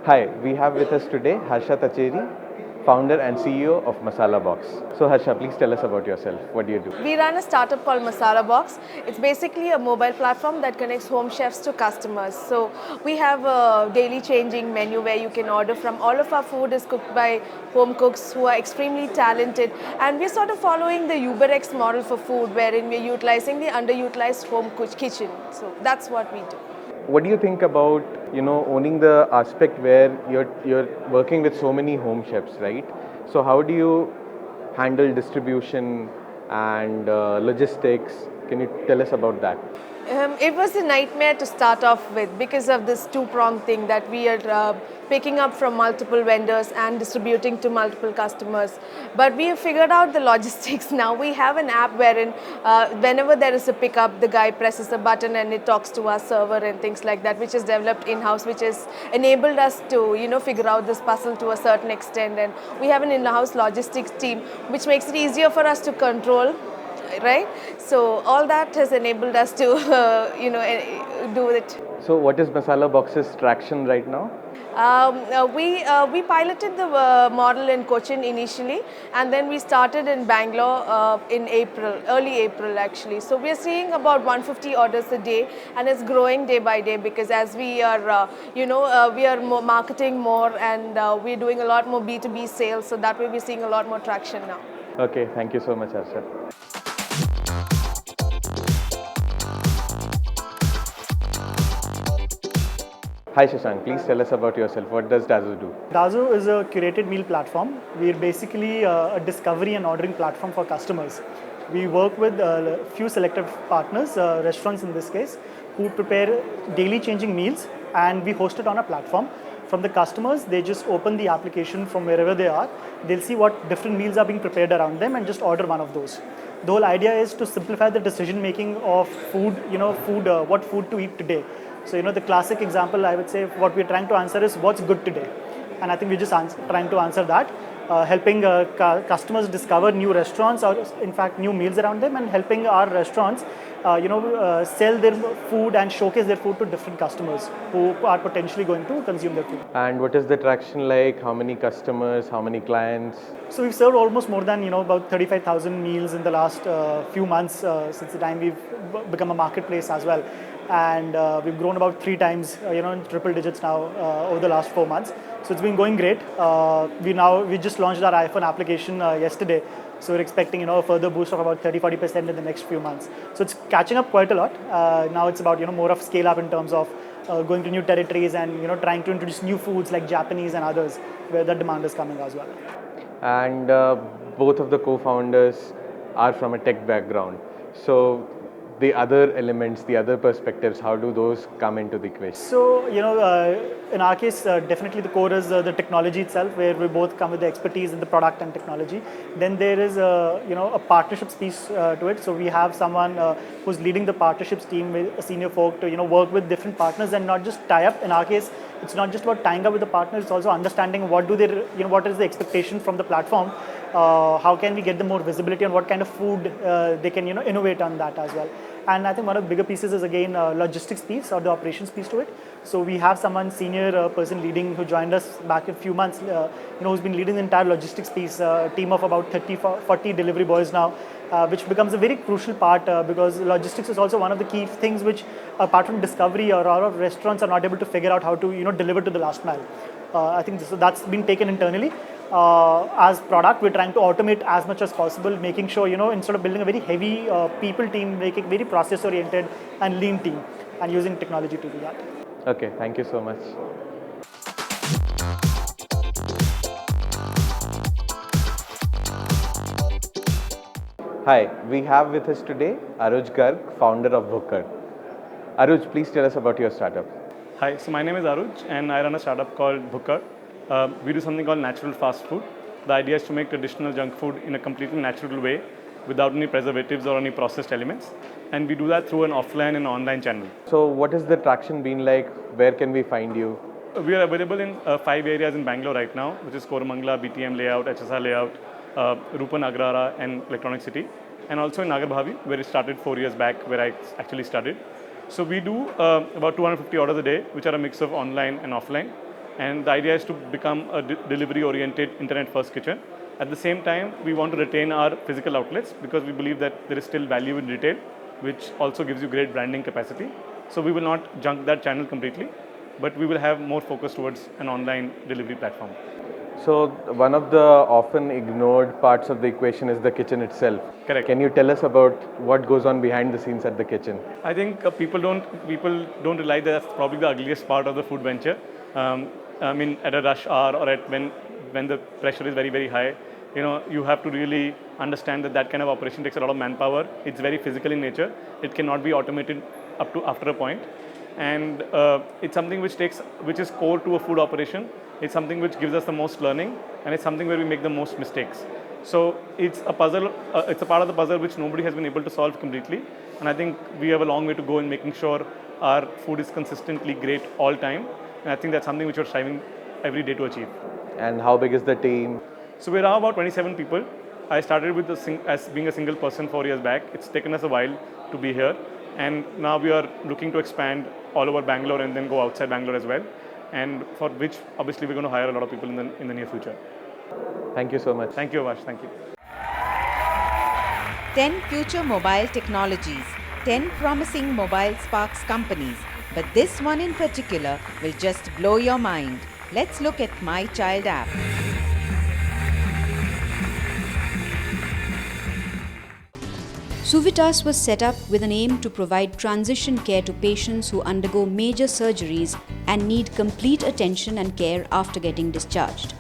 Hi, we have with us today Harsha Tacheri, founder and CEO of Masala Box. So Harsha, please tell us about yourself. What do you do? We run a startup called Masala Box. It's basically a mobile platform that connects home chefs to customers. So we have a daily changing menu where you can order from. All of our food is cooked by home cooks who are extremely talented. And we're sort of following the UberX model for food, wherein we're utilizing the underutilized home kitchen. So that's what we do. What do you think about owning the aspect where you're working with so many home chefs, right? So how do you handle distribution and logistics? Can you tell us about that? It was a nightmare to start off with because of this two-pronged thing that we are picking up from multiple vendors and distributing to multiple customers. But we have figured out the logistics now. We have an app wherein whenever there is a pickup, the guy presses a button and it talks to our server and things like that, which is developed in-house, which has enabled us to figure out this puzzle to a certain extent. And we have an in-house logistics team, which makes it easier for us to control, right? So all that has enabled us to do it. So what is Masala Box's traction right now? We piloted the model in Cochin initially, and then we started in Bangalore in April, early April actually. So we are seeing about 150 orders a day, and it's growing day by day because as we are, we are marketing more, and we're doing a lot more B2B sales. So that way we're seeing a lot more traction now. Okay, thank you so much, Harsha. Hi Shashank, please tell us about yourself. What does Dazu do? Dazu is a curated meal platform. We're basically a discovery and ordering platform for customers. We work with a few selected partners, restaurants in this case, who prepare daily changing meals, and we host it on a platform. From the customers, they just open the application from wherever they are. They'll see what different meals are being prepared around them and just order one of those. The whole idea is to simplify the decision making of food, what food to eat today. So, the classic example, I would say, what we're trying to answer is what's good today. And I think we're just trying to answer that, helping customers discover new restaurants or, in fact, new meals around them, and helping our restaurants, sell their food and showcase their food to different customers who are potentially going to consume their food. And what is the traction like? How many customers? How many clients? So we've served almost more than about 35,000 meals in the last few months since the time we've become a marketplace as well. And we've grown about 3 times, in triple digits now over the last 4 months. So it's been going great. We just launched our iPhone application yesterday. So we're expecting, a further boost of about 30-40% in the next few months. So it's catching up quite a lot. Now it's about, more of scale up in terms of going to new territories and, trying to introduce new foods like Japanese and others where the demand is coming as well. And both of the co-founders are from a tech background. So the other elements, the other perspectives, how do those come into the equation? So, in our case, definitely the core is the technology itself, where we both come with the expertise in the product and technology. Then there is a partnerships piece to it. So we have someone who's leading the partnerships team with senior folk to work with different partners and not just tie up. In our case, it's not just about tying up with the partners; it's also understanding what is the expectation from the platform. How can we get them more visibility on what kind of food they can innovate on that as well. And I think one of the bigger pieces is again logistics piece or the operations piece to it. So we have someone senior person leading who joined us back a few months, who's been leading the entire logistics piece, a team of about 40 delivery boys now, which becomes a very crucial part because logistics is also one of the key things which, apart from discovery, or a lot of restaurants are not able to figure out how to deliver to the last mile. I think that's been taken internally. As product, we're trying to automate as much as possible, making sure, instead of building a very heavy people team, make it very process oriented and lean team, and using technology to do that. Okay, thank you so much. Hi, we have with us today Aruj Garg, founder of Bhukar. Aruj, please tell us about your startup. Hi, so my name is Aruj and I run a startup called Bhukar. We do something called natural fast food. The idea is to make traditional junk food in a completely natural way without any preservatives or any processed elements. And we do that through an offline and online channel. So what has the traction been like? Where can we find you? We are available in 5 areas in Bangalore right now, which is Koramangala, BTM layout, HSR layout, Rupan Agrara and Electronic City. And also in Nagarbhavi, where it started 4 years back, where I actually studied. So we do about 250 orders a day, which are a mix of online and offline. And the idea is to become a delivery-oriented internet-first kitchen. At the same time, we want to retain our physical outlets because we believe that there is still value in retail, which also gives you great branding capacity. So we will not junk that channel completely, but we will have more focus towards an online delivery platform. So one of the often ignored parts of the equation is the kitchen itself. Correct. Can you tell us about what goes on behind the scenes at the kitchen? I think people don't realize that that's probably the ugliest part of the food venture. I mean, at a rush hour or when the pressure is very, very high, you have to really understand that kind of operation takes a lot of manpower. It's very physical in nature. It cannot be automated up to after a point. And it's something which is core to a food operation. It's something which gives us the most learning, and it's something where we make the most mistakes. So it's a puzzle. It's a part of the puzzle which nobody has been able to solve completely. And I think we have a long way to go in making sure our food is consistently great all time. And I think that's something which we're striving every day to achieve. And how big is the team? So we're now about 27 people. I started with as being a single person 4 years back. It's taken us a while to be here. And now we are looking to expand all over Bangalore and then go outside Bangalore as well. And for which, obviously, we're going to hire a lot of people in the near future. Thank you so much. Thank you, Avash. Thank you. 10 future mobile technologies, 10 promising mobile Sparks companies. But this one in particular will just blow your mind. Let's look at My Child app. Suvitas was set up with an aim to provide transition care to patients who undergo major surgeries and need complete attention and care after getting discharged.